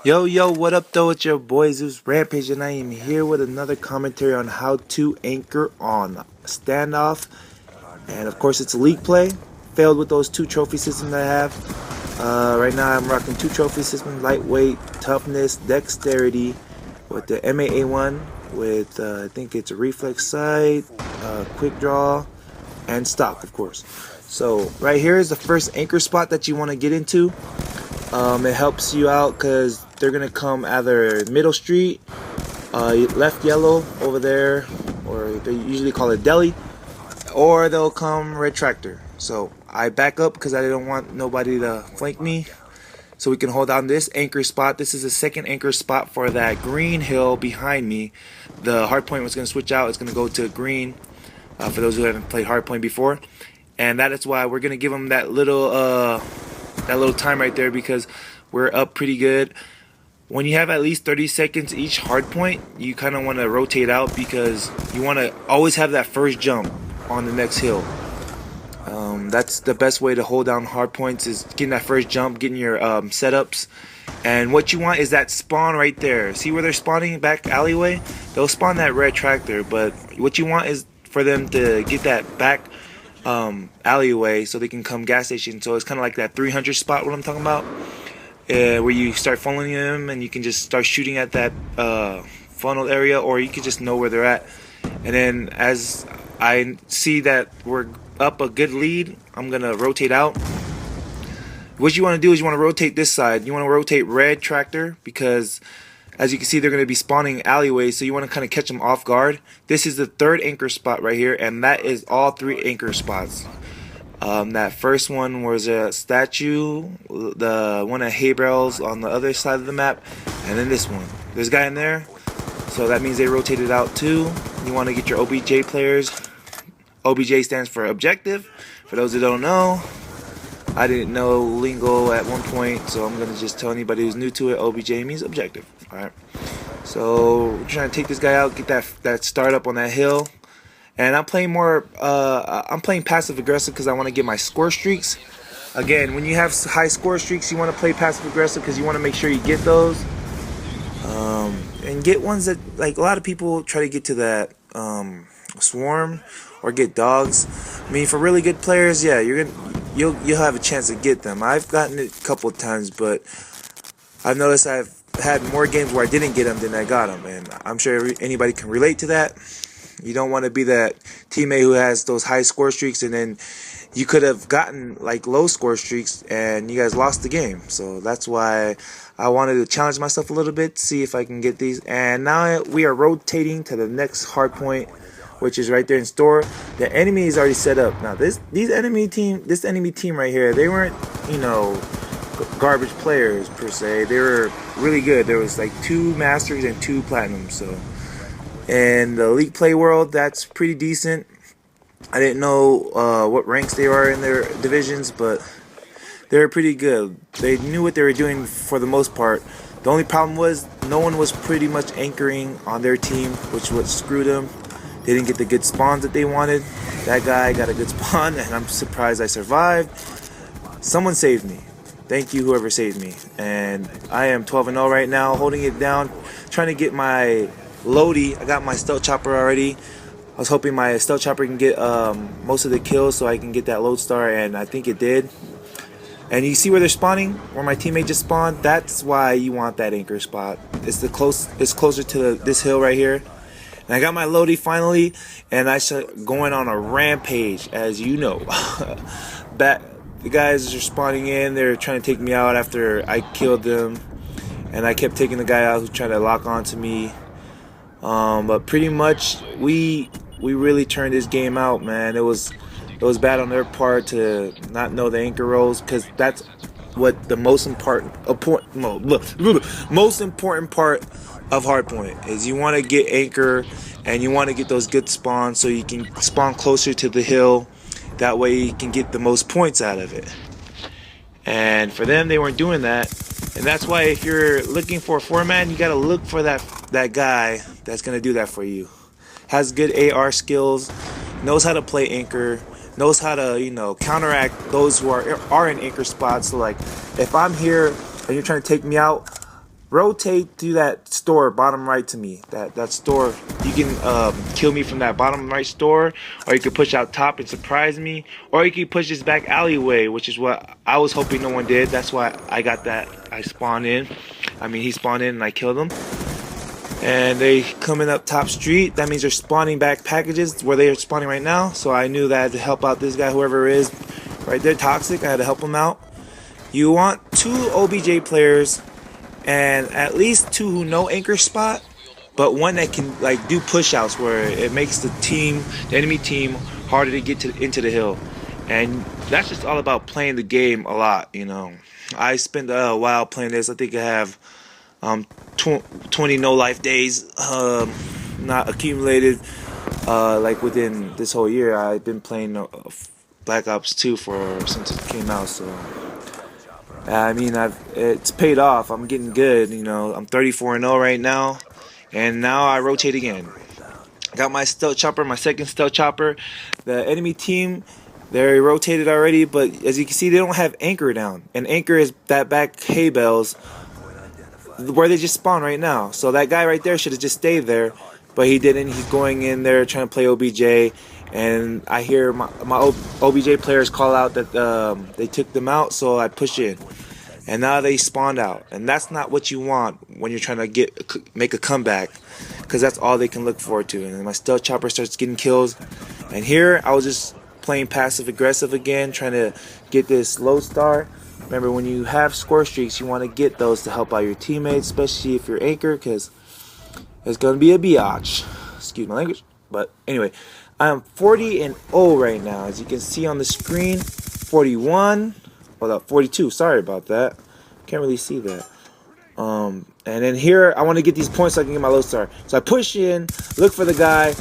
Yo, what up though? It's your boy ZuCe RaMPaGE, and I am here with another commentary on how to anchor on Standoff. And of course, it's a league play. Failed with those two trophy systems I have. Right now, I'm rocking two trophy systems: lightweight, toughness, dexterity, with the MAA one, with I think it's a reflex sight, quick draw, and stock, of course. So right here is the first anchor spot that you want to get into. It helps you out because they're gonna come either middle street, left yellow over there, or they usually call it deli, or they'll come red tractor. So I back up because I don't want nobody to flank me, so we can hold down this anchor spot. This is the second anchor spot for that green hill behind me. The hardpoint was gonna switch out. It's gonna go to green for those who haven't played hardpoint before, and that is why we're gonna give them that little time right there, because we're up pretty good. When you have at least 30 seconds each hardpoint, you kind of want to rotate out because you want to always have that first jump on the next hill. That's the best way to hold down hardpoints, is getting that first jump, getting your setups. And what you want is that spawn right there. See where they're spawning back alleyway? They'll spawn that red tractor, but what you want is for them to get that back alleyway so they can come gas station. So it's kind of like that 300 spot, what I'm talking about, where you start funneling them and you can just start shooting at that funnel area, or you can just know where they're at. And then as I see that we're up a good lead, I'm gonna rotate out. What you want to do is you want to rotate this side. You want to rotate red tractor, because as you can see, they're going to be spawning alleyways, so you want to kind of catch them off guard. This is the third anchor spot right here, and that is all three anchor spots. That first one was a statue, the one at hay bales on the other side of the map, and then this one. There's a guy in there, so that means they rotated out too. You want to get your OBJ players. OBJ stands for objective. For those who don't know, I didn't know lingo at one point, so I'm gonna just tell anybody who's new to it, OBJ means objective. Alright, so we're trying to take this guy out, get that start up on that hill. And I'm playing more I'm playing passive aggressive because I want to get my score streaks. Again, when you have high score streaks, you want to play passive aggressive because you want to make sure you get those, and get ones that, like, a lot of people try to get to that swarm or get dogs. I mean, for really good players, yeah, you'll have a chance to get them. I've gotten it a couple of times, but I've noticed I've had more games where I didn't get them than I got them, and I'm sure anybody can relate to that. You don't want to be that teammate who has those high score streaks, and then you could have gotten like low score streaks and you guys lost the game. So that's why I wanted to challenge myself a little bit, see if I can get these. And now we are rotating to the next hard point, which is right there in store. The enemy is already set up. Now this enemy team right here, they weren't, garbage players per se. They were really good. There was like 2 masters and 2 platinums. So in the league play world, that's pretty decent. I didn't know what ranks they are in their divisions, but they were pretty good. They knew what they were doing for the most part. The only problem was no one was pretty much anchoring on their team, which would screw them. They didn't get the good spawns that they wanted. That guy got a good spawn, and I'm surprised I survived. Someone saved me. Thank you, whoever saved me. And I am 12-0 right now, holding it down, trying to get my loady. I got my stealth chopper already. I was hoping my stealth chopper can get most of the kills so I can get that lodestar, and I think it did. And you see where they're spawning, where my teammate just spawned? That's why you want that anchor spot. It's closer to this hill right here. And I got my loady finally, and I start going on a rampage, as you know. The guys are spawning in. They're trying to take me out after I killed them, and I kept taking the guy out who's trying to lock on to me. But pretty much we really turned this game out, man. It was bad on their part to not know the anchor roles, because that's what the most important part of hardpoint is. You want to get anchor, and you want to get those good spawns so you can spawn closer to the hill. That way you can get the most points out of it. And for them, they weren't doing that. And that's why if you're looking for a 4-man, you got to look for that guy that's going to do that for you. Has good AR skills, knows how to play anchor, knows how to, counteract those who are in anchor spots. So, like, if I'm here and you're trying to take me out, rotate to that store bottom right to me. That store, you can kill me from that bottom right store, or you can push out top and surprise me, or you can push this back alleyway, which is what I was hoping no one did. That's why I got that. I spawned in. I mean, he spawned in and I killed him. And they coming up top street. That means they're spawning back packages where they are spawning right now. So I knew that I had to help out this guy, whoever it is right there, toxic. I had to help him out. You want 2 OBJ players and at least 2 who know anchor spot, but one that can like do push outs where it makes the enemy team harder to get into the hill. And that's just all about playing the game a lot, you know. I spent a while playing this. I think I have 20 no life days not accumulated like within this whole year. I've been playing Black Ops 2 since it came out, so I mean it's paid off. I'm getting good, you know. I'm 34-0 right now, and now I rotate again. Got my stealth chopper, my second stealth chopper. The enemy team, they're rotated already, but as you can see, they don't have anchor down, and anchor is that back hay bales where they just spawn right now. So that guy right there should have just stayed there, but he didn't. He's going in there trying to play OBJ, and I hear my OBJ players call out that they took them out, so I push in, and now they spawned out. And that's not what you want when you're trying to make a comeback, because that's all they can look forward to. And my stealth chopper starts getting kills, and here I was just playing passive aggressive again, trying to get this low star. Remember, when you have score streaks, you want to get those to help out your teammates, especially if you're anchor, because it's going to be a biatch. Excuse my language. But anyway, I'm 40-0 right now. As you can see on the screen, 41. Well, 42. Sorry about that. Can't really see that. And then here, I want to get these points so I can get my low star. So I push in, look for the guy,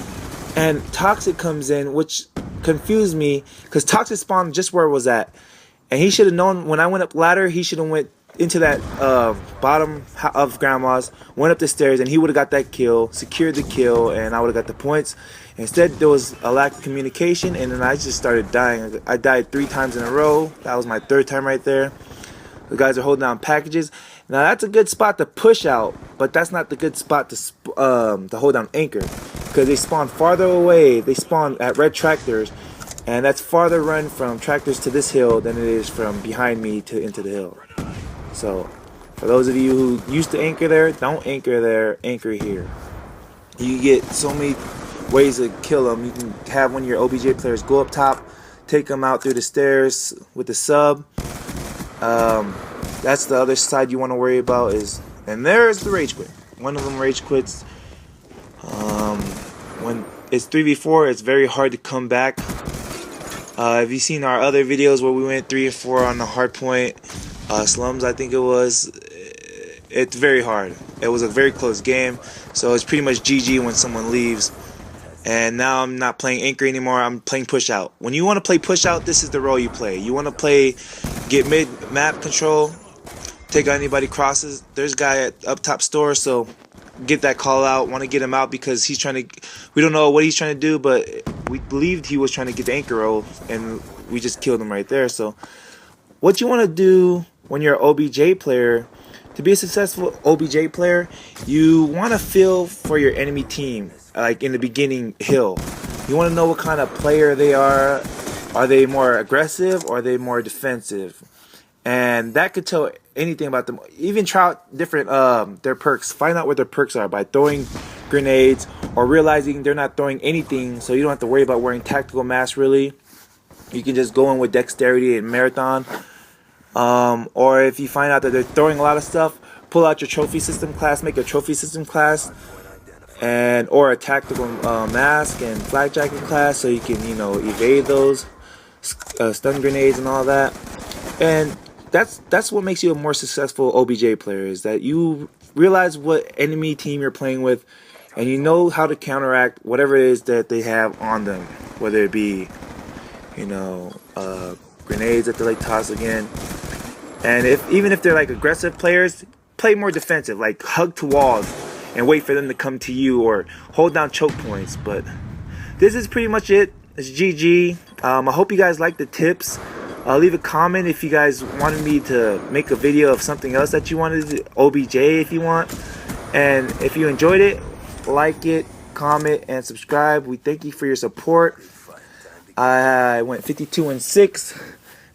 and Toxic comes in, which confused me, because Toxic spawned just where it was at. And he should have known when I went up ladder, he should have went into that bottom of Grandma's, went up the stairs, and he would have got that kill, secured the kill, and I would have got the points. Instead, there was a lack of communication, and then I just started dying. I died 3 times in a row. That was my 3rd time right there. The guys are holding down packages. Now, that's a good spot to push out, but that's not the good spot to hold down anchor, because they spawn farther away. They spawn at red tractors. And that's farther run from tractors to this hill than it is from behind me into the hill. So, for those of you who used to anchor there, don't anchor there, anchor here. You get so many ways to kill them. You can have one of your OBJ players go up top, take them out through the stairs with the sub. That's the other side you want to worry about and there's the rage quit. One of them rage quits. When it's 3v4, it's very hard to come back. Have you seen our other videos where we went 3 or 4 on the hard point, slums I think it was? It's very hard. It was a very close game, so it's pretty much GG when someone leaves. And now I'm not playing anchor anymore, I'm playing push out. When you want to play push out, this is the role you play. You want to get mid map control, take out anybody crosses. There's a guy at up top store, so get that call out. Want to get him out because he's trying to, we don't know what he's trying to do, but we believed he was trying to get the anchor roll, and we just killed him right there. So what you want to do when you're an OBJ player, to be a successful OBJ player, you want to feel for your enemy team, like in the beginning hill. You want to know what kind of player they are. Are they more aggressive or are they more defensive? And that could tell anything about them. Even try out different their perks. Find out what their perks are by throwing grenades or realizing they're not throwing anything, so you don't have to worry about wearing tactical masks really. You can just go in with dexterity and marathon. Or if you find out that they're throwing a lot of stuff, pull out your trophy system class, make a trophy system class, or a tactical mask and flak jacket class, so you can evade those stun grenades and all that. And that's what makes you a more successful OBJ player, is that you realize what enemy team you're playing with, and you know how to counteract whatever it is that they have on them, whether it be grenades that they like toss again. And even if they're like aggressive players, play more defensive, like hug to walls and wait for them to come to you, or hold down choke points. But this is pretty much it. It's GG. I hope you guys like the tips. Leave a comment if you guys wanted me to make a video of something else that you wanted to do, OBJ if you want. And if you enjoyed it, like it, comment, and subscribe. We thank you for your support. I went 52-6.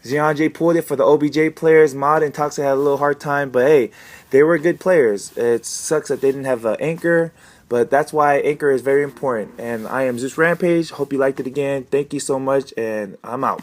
J pulled it for the OBJ players. Mod and Toxic had a little hard time, but hey, they were good players. It sucks that they didn't have an anchor, but that's why anchor is very important. And I am ZuCe RaMPaGE. Hope you liked it again. Thank you so much, and I'm out.